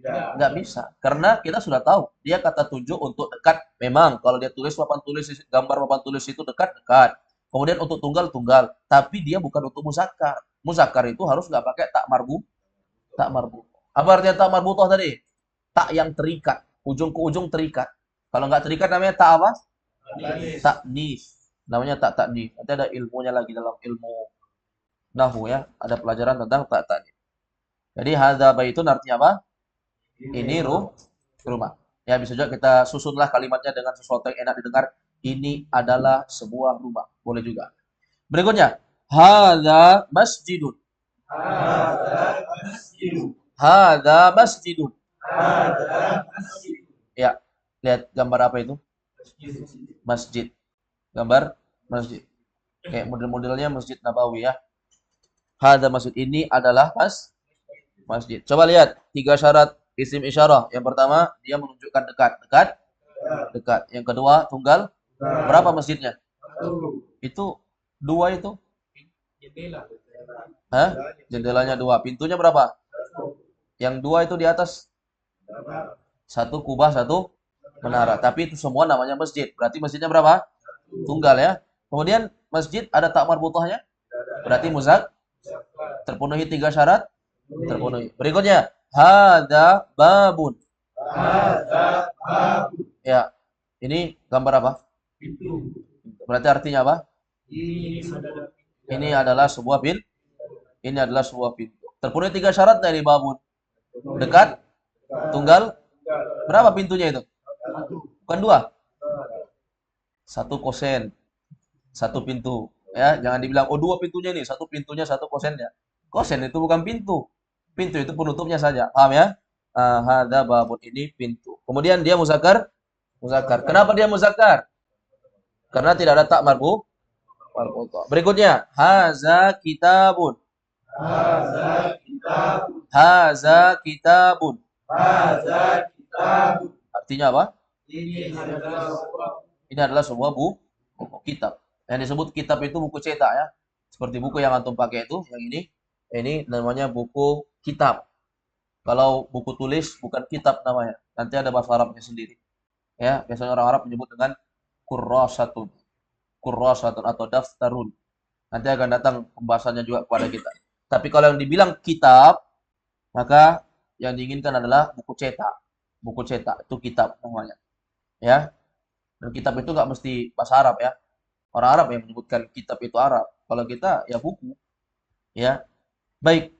Nggak bisa. Karena kita sudah tahu, dia kata tunjuk untuk dekat. Memang, kalau dia tulis papan tulis, gambar papan tulis itu dekat, dekat. Kemudian untuk tunggal, tunggal. Tapi dia bukan untuk muzakkar. Muzakkar itu harus nggak pakai tak marbu. Apa artinya tak marbutoh tadi? Tak yang terikat. Ujung ke ujung terikat. Kalau nggak terikat namanya tak apa? Taknis. Namanya tak taknis. Nanti ada ilmunya lagi dalam ilmu Nahu ya. Ada pelajaran tentang tak taknis. Jadi hadza baitun artinya apa? Ini rumah. Ya bisa juga kita susunlah kalimatnya dengan sesuatu yang enak didengar. Ini adalah sebuah rumah. Boleh juga. Berikutnya, hadza masjidun. Hadza masjidun. Ya, lihat gambar apa itu? Masjid. Gambar masjid. Kayak model-modelnya Masjid Nabawi ya. Hadza masjid, ini adalah masjid. Coba lihat tiga syarat isim isyarah. Yang pertama, dia menunjukkan dekat. Dekat, dekat. Yang kedua, tunggal. Berapa masjidnya? Itu dua itu. Jendela. Hah? Jendelanya dua. Pintunya berapa? Yang dua itu di atas. Satu kubah, satu menara. Tapi itu semua namanya masjid. Berarti masjidnya berapa? Tunggal ya. Kemudian masjid ada tak marbutahnya? Berarti terpenuhi tiga syarat? Terpenuhi. Berikutnya, hada babun. Ya, ini gambar apa? Berarti artinya apa? Ini adalah sebuah pintu. Ini adalah sebuah pintu. Terpenuhi tiga syarat dari babun. Dekat, tunggal. Berapa pintunya itu? Bukan dua. Satu kosen. Satu pintu. Ya, jangan dibilang, oh dua pintunya nih. Satu pintunya, satu kosennya. Kosen itu bukan pintu. Pintu itu penutupnya saja. Paham ya? Hada babun, ini pintu. Kemudian dia muzakkar. Muzakkar. Kenapa dia muzakkar? Karena tidak ada tak marbutah. Berikutnya, haza kitabun. Haza kitabun. Artinya apa? Ini adalah sebuah buku kitab. Yang disebut kitab itu buku cetak ya. Seperti buku yang antum pakai itu, yang ini namanya buku kitab. Kalau buku tulis bukan kitab namanya. Nanti ada bahasa Arabnya sendiri. Ya, biasanya orang Arab menyebut dengan kurrasatun. Kurrasatun atau daftarun. Nanti akan datang pembahasannya juga kepada kita. Tapi kalau yang dibilang kitab, maka yang diinginkan adalah buku cetak. Buku cetak itu kitab namanya. Ya. Dan kitab itu nggak mesti bahasa Arab ya. Orang Arab yang menyebutkan kitab itu Arab. Kalau kita ya buku. Ya. Baik.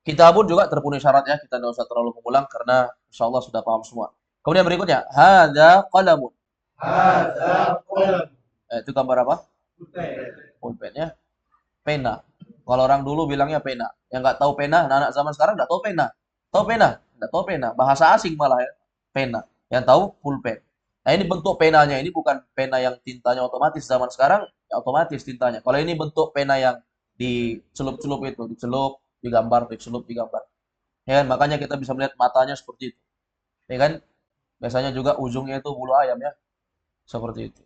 Kitabun juga terpenuhi syarat ya. Kita tidak usah terlalu mengulang karena insya Allah sudah paham semua. Kemudian berikutnya, hada qalamun. Itu gambar apa? Pulpen ya. Pena. Kalau orang dulu bilangnya pena. Yang nggak tahu pena, anak-anak zaman sekarang nggak tahu pena. Tahu pena? Nggak tahu pena. Bahasa asing malah ya. Pena. Yang tahu pulpen. Nah ini bentuk penanya. Ini bukan pena yang tintanya otomatis. Zaman sekarang ya otomatis tintanya. Kalau ini bentuk pena yang dicelup-celup itu. Dicelup, digambar, dicelup, digambar. Ya kan? Makanya kita bisa melihat matanya seperti itu. Ya kan? Biasanya juga ujungnya itu bulu ayam ya. Seperti itu.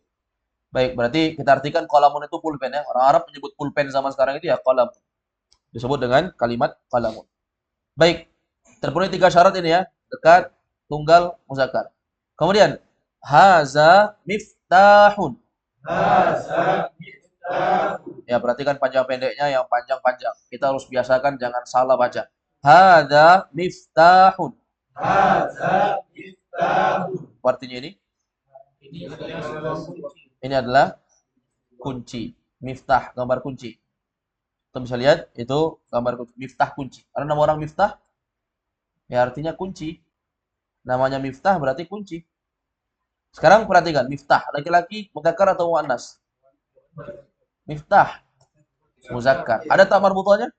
Baik, berarti kita artikan qalamun itu pulpen ya. Orang Arab menyebut pulpen zaman sekarang itu ya qalam. Disebut dengan kalimat qalamun. Baik, terpenuhi tiga syarat ini ya. Dekat, tunggal, muzakkar. Kemudian, haza miftahun. Ya, perhatikan panjang pendeknya yang panjang-panjang. Kita harus biasakan jangan salah baca. Haza miftahun. Artinya ini? Ini adalah kunci. Miftah, gambar kunci. Kita bisa lihat, itu gambar kunci. Miftah kunci. Ada nama orang miftah? Ya artinya kunci. Namanya miftah berarti kunci. Sekarang perhatikan, miftah. Laki-laki, muzakkar atau muannas? Miftah. Muzakkar. Ada tak marbutahnya?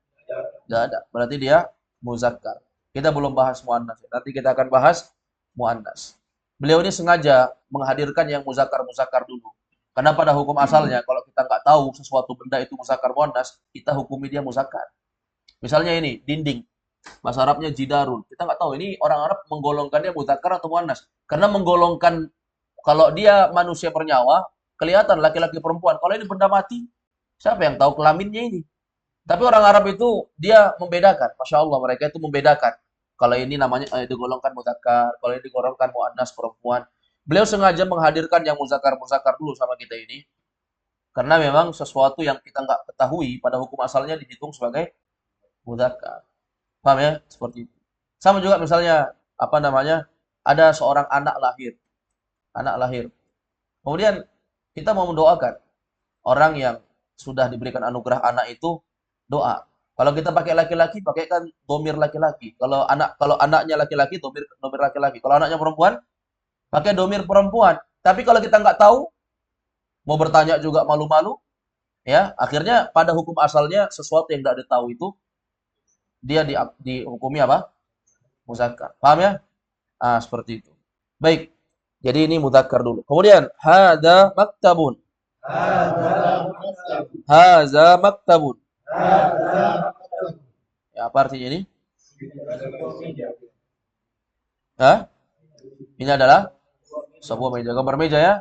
Tidak ada. Berarti dia muzakkar. Kita belum bahas muannas. Nanti kita akan bahas muannas. Beliau ini sengaja menghadirkan yang muzakkar-muzakkar dulu. Karena pada hukum asalnya, kalau kita nggak tahu sesuatu benda itu muzakkar muannas, kita hukumi dia muzakkar. Misalnya ini, dinding. Bahasa Arabnya jidarun. Kita nggak tahu, ini orang Arab menggolongkannya muzakkar atau muannas. Karena menggolongkan, kalau dia manusia bernyawa, kelihatan laki-laki perempuan. Kalau ini benda mati, siapa yang tahu kelaminnya ini? Tapi orang Arab itu, dia membedakan. Masya Allah, mereka itu membedakan. Kalau ini namanya digolongkan muzakkar, kalau ini digolongkan muannas perempuan. Beliau sengaja menghadirkan yang muzakkar-muzakkar dulu sama kita ini. Karena memang sesuatu yang kita nggak ketahui pada hukum asalnya dihitung sebagai muzakkar. Paham ya? Seperti itu. Sama juga misalnya, apa namanya, ada seorang anak lahir. Anak lahir. Kemudian kita mau mendoakan orang yang sudah diberikan anugerah anak itu doa. Kalau kita pakai laki-laki, pakai kan domir laki-laki. Kalau anaknya laki-laki, domir laki-laki. Kalau anaknya perempuan, pakai domir perempuan. Tapi kalau kita nggak tahu, mau bertanya juga malu-malu, ya akhirnya pada hukum asalnya sesuatu yang tidak ditahu itu dia dihukumi apa? Muzakkar. Paham ya? Ah, seperti itu. Baik. Jadi ini muzakkar dulu. Kemudian hada maktabun. Haza maktabun. Ya, apa artinya ini? Hah? Ini adalah sebuah meja. Gambar meja ya.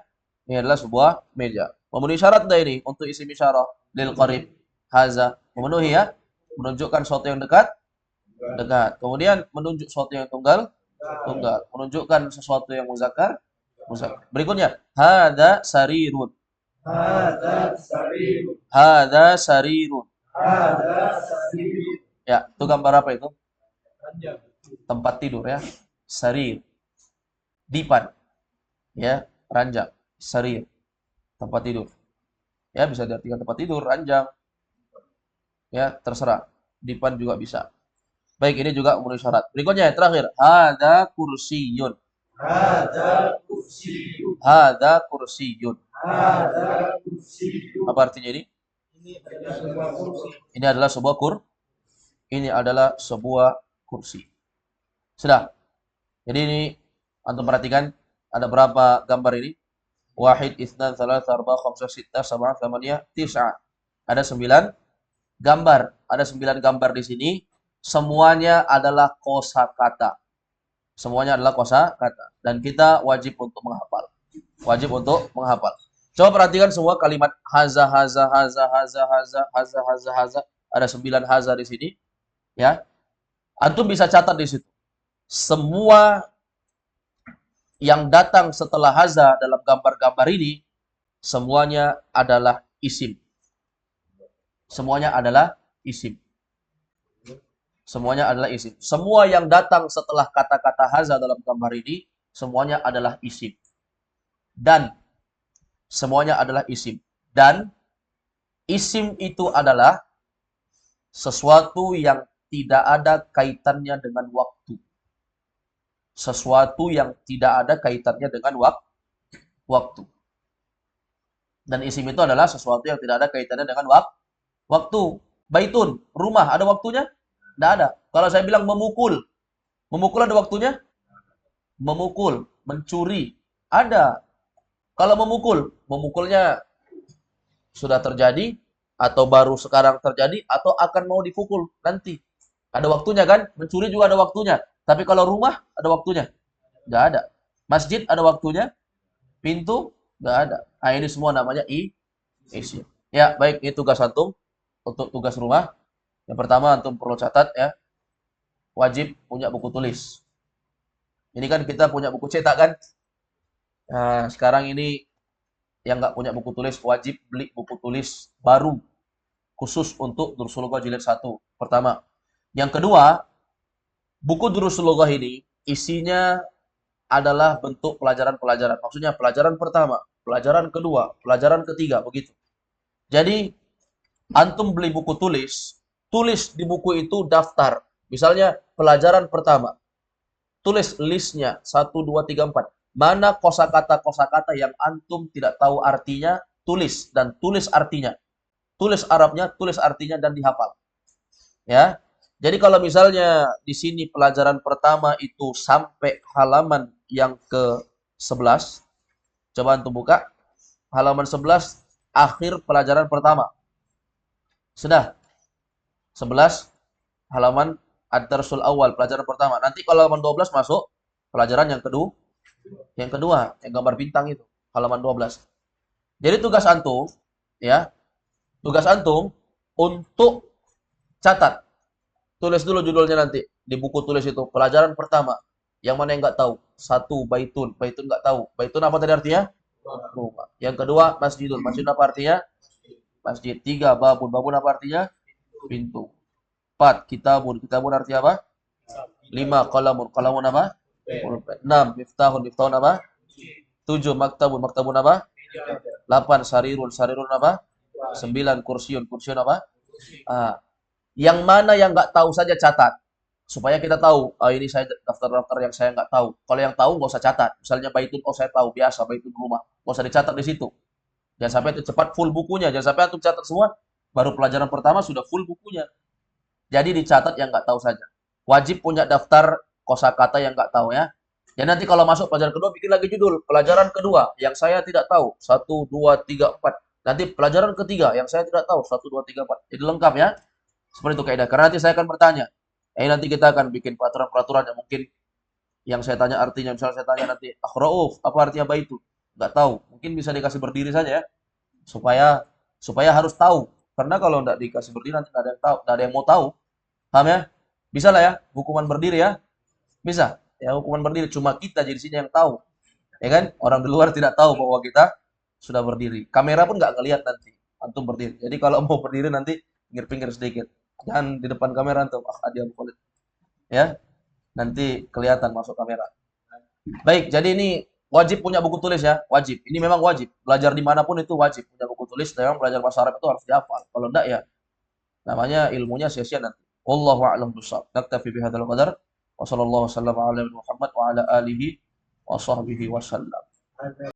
Ini adalah sebuah meja. Memenuhi syarat enggak ini untuk isim isyarah lil qarib? Haza. Memenuhi ya. Menunjukkan sesuatu yang dekat, dekat. Kemudian menunjuk sesuatu yang tunggal, tunggal. Menunjukkan sesuatu yang muzakkar, muzakkar. Berikutnya, hada sarirun. Hada sarirun. Ya, itu gambar apa itu? Ranjang. Tempat tidur ya. Sarir. Dipan. Ya, ranjang. Sarir. Tempat tidur. Ya, bisa diartikan tempat tidur, ranjang. Ya, terserah. Dipan juga bisa. Baik, ini juga memenuhi syarat. Berikutnya yang terakhir, hada kursiyun. Hada kursiyun. Apa artinya ini? Ini adalah sebuah kursi. Ini adalah sebuah ini adalah sebuah kursi. Sudah. Jadi ini antum perhatikan ada berapa gambar ini? Wahid, itsnan, tsalatsa, arba'a, khamsah, sittah, sab'ah, tsamaniyah, tis'ah. Ada 9 gambar. Ada 9 gambar di sini. Semuanya adalah kosakata. Semuanya adalah kosakata. Dan kita wajib untuk menghafal. Wajib untuk menghafal. Coba perhatikan semua kalimat haza, haza, haza, haza, haza, haza, haza, haza. Ada 9 haza di sini. Ya. Antum bisa catat di situ. Semua yang datang setelah haza dalam gambar-gambar ini semuanya adalah isim. Semuanya adalah isim. Semuanya adalah isim. Semua yang datang setelah kata-kata haza dalam gambar ini semuanya adalah isim. Dan semuanya adalah isim. Dan isim itu adalah sesuatu yang tidak ada kaitannya dengan waktu. Sesuatu yang tidak ada kaitannya dengan waktu. Dan isim itu adalah sesuatu yang tidak ada kaitannya dengan waktu. Baitun, rumah, ada waktunya? Tidak ada. Kalau saya bilang memukul ada waktunya? Memukul, mencuri, ada. Kalau memukulnya sudah terjadi, atau baru sekarang terjadi, atau akan mau dipukul nanti. Ada waktunya kan? Mencuri juga ada waktunya. Tapi kalau rumah, ada waktunya? Nggak ada. Masjid ada waktunya? Pintu? Nggak ada. Nah, ini semua namanya isim. Ya, baik. Ini tugas antum. Untuk tugas rumah. Yang pertama, antum perlu catat ya. Wajib punya buku tulis. Ini kan kita punya buku cetak kan? Nah, sekarang ini yang nggak punya buku tulis wajib beli buku tulis baru khusus untuk Durusul Lughah jilid 1. Pertama. Yang kedua, buku Durusul Lughah ini isinya adalah bentuk pelajaran-pelajaran. Maksudnya pelajaran pertama, pelajaran kedua, pelajaran ketiga, begitu. Jadi, antum beli buku tulis, tulis di buku itu daftar. Misalnya pelajaran pertama, tulis listnya 1, 2, 3, 4. Mana kosakata-kosakata yang antum tidak tahu artinya, tulis dan tulis artinya. Tulis Arabnya, tulis artinya dan dihafal. Ya. Jadi kalau misalnya di sini pelajaran pertama itu sampai halaman yang ke-11, coba antum buka halaman 11 akhir pelajaran pertama. Sudah. 11 halaman ad-darsul awal pelajaran pertama. Nanti kalau halaman 12 masuk pelajaran yang kedua. Yang kedua, yang gambar bintang itu, halaman 12. Jadi tugas antum ya, tugas antum untuk catat. Tulis dulu judulnya nanti di buku tulis itu. Pelajaran pertama. Yang mana yang nggak tahu? 1 baitun. Baitun nggak tahu. Baitun apa tadi artinya? Rumah. Yang kedua masjidun. Masjid apa artinya? Masjid. 3 babun. Babun apa artinya? Pintu. 4 kitabun. Kitabun artinya apa? 5 qalamun. Qalamun apa? 6 miftahun. Miftahun apa? 7 maktabun. Maktabun apa? 8 sarirun. Sarirun apa? 9 kursiun. Kursiun apa? Yang mana yang nggak tahu saja catat. Supaya kita tahu, oh ini saya daftar-daftar yang saya nggak tahu. Kalau yang tahu nggak usah catat. Misalnya baitun, oh saya tahu, biasa baitun rumah. Nggak usah dicatat di situ. Jangan sampai itu cepat full bukunya. Jangan sampai antum catat semua, baru pelajaran pertama sudah full bukunya. Jadi dicatat yang nggak tahu saja. Wajib punya daftar kosakata yang nggak tahu ya. Dan nanti kalau masuk pelajaran kedua, bikin lagi judul. Pelajaran kedua yang saya tidak tahu. 1, 2, 3, 4. Nanti pelajaran ketiga yang saya tidak tahu. 1, 2, 3, 4. Jadi lengkap ya. Seperti itu kaidah. Karena nanti saya akan bertanya. Nanti kita akan bikin peraturan-peraturan yang mungkin yang saya tanya artinya. Misalnya saya tanya nanti, akhra'uf, apa artinya baitu? Nggak tahu. Mungkin bisa dikasih berdiri saja ya. Supaya supaya harus tahu. Karena kalau nggak dikasih berdiri nanti nggak ada yang tahu, nggak ada yang mau tahu. Paham ya? Bisa lah ya, hukuman berdiri ya. Bisa. Ya, hukuman berdiri. Cuma kita jadi sini yang tahu. Ya kan? Orang di luar tidak tahu bahwa kita sudah berdiri. Kamera pun nggak ngelihat nanti. Antum berdiri. Jadi kalau mau berdiri nanti pinggir-pinggir sedikit. Jangan di depan kamera antum. Ah, dia kulit. Ya, nanti kelihatan masuk kamera. Baik, jadi ini wajib punya buku tulis ya. Wajib. Ini memang wajib. Belajar dimanapun itu wajib punya buku tulis. Memang belajar bahasa Arab itu harus dihafal. Kalau enggak ya, namanya ilmunya sia-sia nanti. Wallahu a'lam bishawab. Naktafi bihadzal qadar. Wa sallallahu wasallam ala Muhammad wa ala alihi wa sahbihi wasallam.